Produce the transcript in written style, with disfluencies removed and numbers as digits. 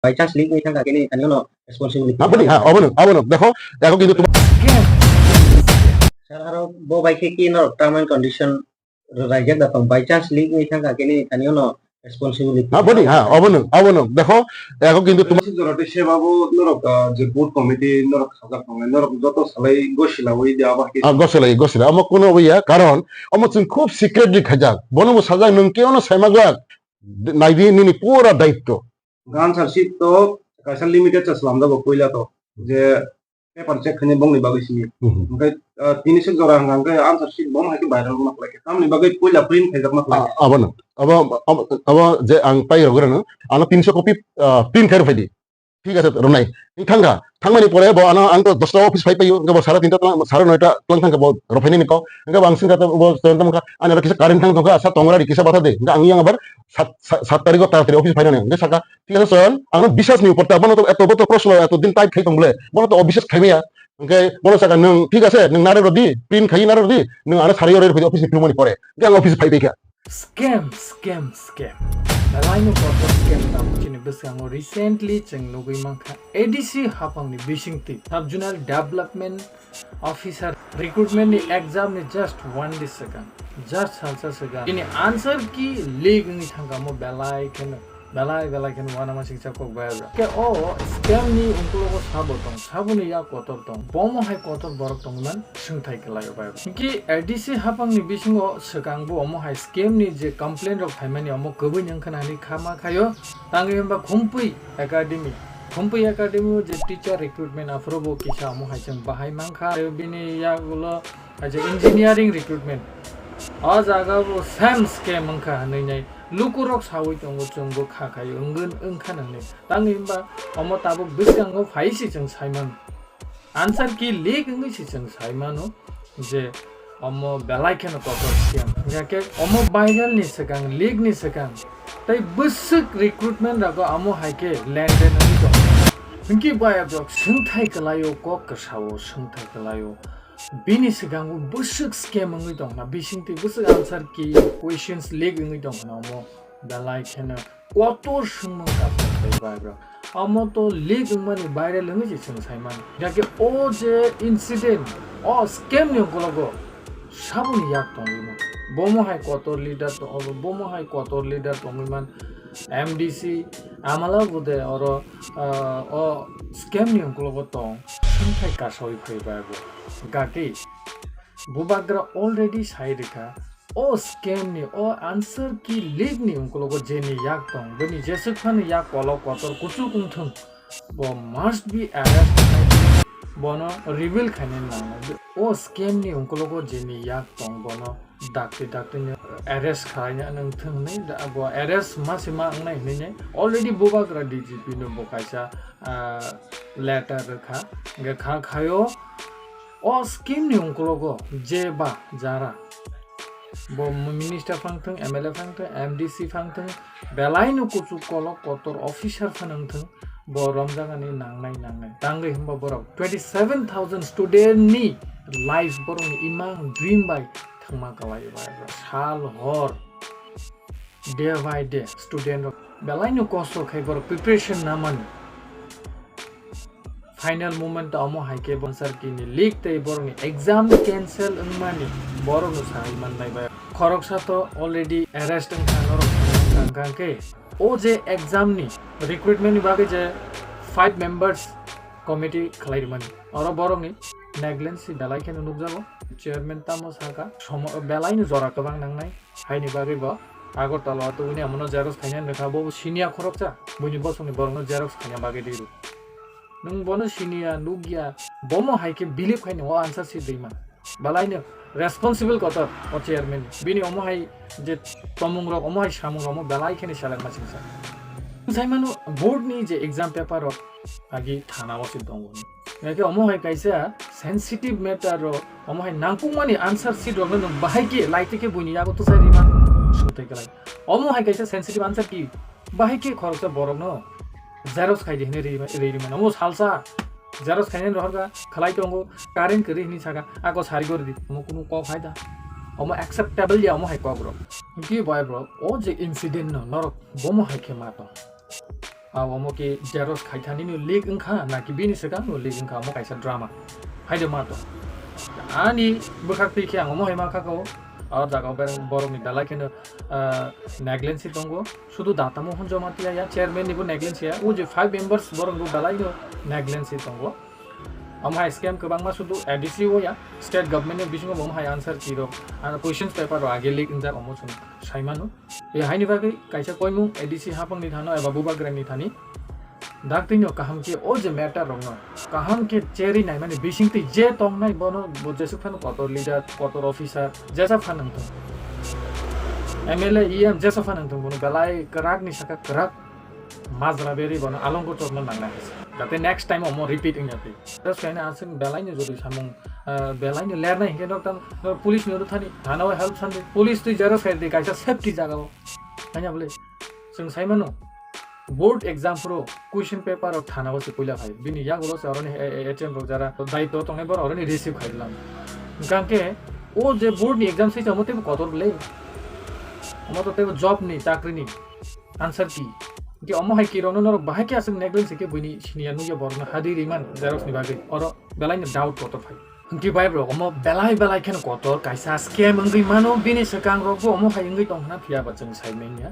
by chance leak ni thangka kini tanyo no responsibility Napoli ha abono দেখো কিন্তু তোমার sir haro bo baikhe ki no term and condition raijak da tong by chance leak ni thangka kini tanyo no responsibility Napoli ha abono দেখো কিন্তু তোমার জরতে সেবাবো নরক যে board committee নরক সরকার ফংলে নরক যত সালাই গছিলা ওই দেয়া বাকি গছলে আমক কোনো ওইয়া কারণ আমক जों খুব সিক্রেটলি খাজাক বনমু সাজাক নং কেওনো সাইমাগাক নাইদি নিনি পুরা দায়িত্ব গান সারসি তো কাইসা লিমিটেড চাসলাম দাবো কইলা তো যে পেপার চেক খানি বংনি বাগৈসি ओमफ्राय তিনিশক জরা হাঙ্গাঙ্গে আনসার শিট বম হাকি ভাইরাল মাক লাগে তামনি বাগৈ কইলা প্রিন্ট খাইজাক মাক লাগে আবা যে আং পাই রগরানো আনা 300 কপি প্রিন্ট খাই ফাইদি ঠিক আছে রনাই থাংমানি পরে ব আনা আং তো 10টা অফিস ফাই পাইও গব 3:30 9:30 টং থাঙ্কা ব রফাইনি নিকো গব আংসিন কাতে ব তন্তমকা আনা কিসা কারেন্ট থাং তঙ্কা আসা তংরা কিসা বাধা দে আং ইয়াং আবার 7 তারিখ তাড়াতাড়ি অফিস ফাইনা নে সাকা ঠিক আছে সন আং বিশ্বাস নি উপরটা বনো তো এত বড় প্রশ্ন এত দিন টাইপ খাই তংবলে বনো তো অবিশ্বাস খাইমিয়া ওকে বনো সাকা নং ঠিক আছে নং নারে রদি প্রিন্ট খাই নারে রদি নং আনা সারিয়রে অফিস ফিলমনি পরে গাং অফিস ফাই পাইকা Scam. Belaino kotor scam tamu chini besango recently Chwng wngmani ADC hapang ni bisingti Subjunal Development Officer recruitment ni exam ni just 1 day second just halsa second ini answer ki leak ni thanga mo belai ken wana ma singcha kok bayra ke o scam ni ungklogo saboni ya kotor tong bomo hai kotor borok tongman sungthai kelayo bayra ki ADC hapang ni bisingo sekang bo omo hai scam ni je complaint rok thaimani omo kobui nyangkhana ni khama khayo tangi ba khumpui academy je teacher recruitment afrobo kisa omo hai Chwng wngkha bini ya gulo je engineering recruitment a jaga bo same scam wngkha nei lukurok sawi tongo Chwng kha khayo ungkha nang tangi ba omo tabo bisango phaisi Chwng saimano answer ki leak ngi si Chwng saimano je omo Bahaikhe kotor scam jake omo viral ni sekang leak ni sekang tai Bwswk recruitment rago amo haike landed ni to inki baya blog sungthai kalayo kok kasawo sungthai kalayo bini sekang Bwswk scam ngi dong na bisingti Bwswk answer ki questions leak ngi dong na omo Bahaikhe kotor swngmwngbkasawo baya bro omo to leak ngmani viral ngi si Chwng saimano jake o je incident o scam ni ungklogo saboni yak tongwiman bomo hai kotor leader tongwiman MDC amala bude oro o scam ni ungklogo tong sungthai kasoi phaibago gaki bubagra already sairika o scam ni o answer ki leak ni ungklogo jeni yak tong beni jesukhan yak kolo kotor kuchu kungthung bo must be arrested bono reveal khanen na o scam ni ungklogo jeni yak tong bono dakte ni arrest khanya nang thung nei da bo arrest masima ngai nei already bobagra DGP no bokaisa letter kha khayo o scam ni ungklogo jeba jara bo minister phangthung MLA phangthung MDC phangthung Belaino kuchu kolo kotor officer phangthung bo romjagani nangnai tangai hamba borok 27000 student ni life borok ni imang dream by thangma kalai by sal hor day by day student Belaino kosto khai borok preparation naman final moment amo haike bonsar kini leak tai borok ni exam cancel ungmani borok no sai man nai by khorok sa to already arrest ang kangorok ke o je exam ni recruitment ni bage je 5 members committee khalai man oro borok ni negligence Bahaikhe nuk jabo chairman tamo saka Belaino jora kabang nangnai haini bage bo agor talo to uni amono xerox khainan rekha bo senior khorok cha buni bosong ni borok no xerox khanya bage diru nung bono senior nugia bomo haike believe khaini o answer si deima Belaino responsible kotor o chairman bini omo hai je tomung rok omo hai samung omo Bahaikhe ni salar masing sa saimano board ni je exam paper rok agi thana wasi dongo yake omo hai kaisa sensitive matter ro omo hai nangpungmani answer sheet rok no Bahaikhe laite ke buni yago to sai rima sute kelai omo hai kaisa sensitive answer ki Bahaikhe khoroksa borok no xerox khai dihne rima omo salsa xerox khainen rohga khalai tongo current kari ni saga ako sari gor di omo kuno ko faida omo acceptable ya omo hai ko bro ki boy bro o je incident no norok bomo hai ke mato omo ki jeros khaithani ni leak ungkha na ki bini sekang no leak ungkha omo kaisa drama haide ma to ani bukhak pi khyang omo hema kha ko ar jaga berang borong ni dalai kene negligence tongo শুধু দাতামো হন Jamatia ya chairman ni bo negligence ya o je 5 members borong bo dalai no negligence tongo amha scam ko bangma শুধু ADC o ya state government ni bisingo bom hai answer kiro and questions paper ro age leak inja omo chun saimano e haini bagai kaisa koimu ADC hapang ni thano eba bubagrang ni thani daktinyo kaham ke o je matter rong no kaham ke cheri nai mane bisingti je tong nai bono bo jesu phano kotor leader kotor officer jesa phanang to MLA EM jesa phanang to bono belai kerak ni saka kerak mazra beri bono alongko torno nangna date next time omo repeat ing yapi terus kaina asing Belaino jodi samung Belaino ler nai ke doktan police ni thani thana help sande police tu jero fer de kaisa safety jaga ho hanya bole sung saimano board exam pro question paper of thana bose poila khai bini ya golo se oroni atm ro jara daito tongai bor oroni receive khailam ganke o je board ni exam sei amote kotor bole amoto te job ni chakri ni answer ki कि Amo high किरोनो नरो बाहाइके आसुङ negligence के बुइनि सिनिया नुया burn हादि Riemann xerox नि बागै अर बेलाइन doubt कोतो phi कि by bro Amo बेलाइ खेन कोतो काइसा scam ungmani बिनि सकाङ रोगो Amo high ungwi तंगना फिया बचन साइमेनिया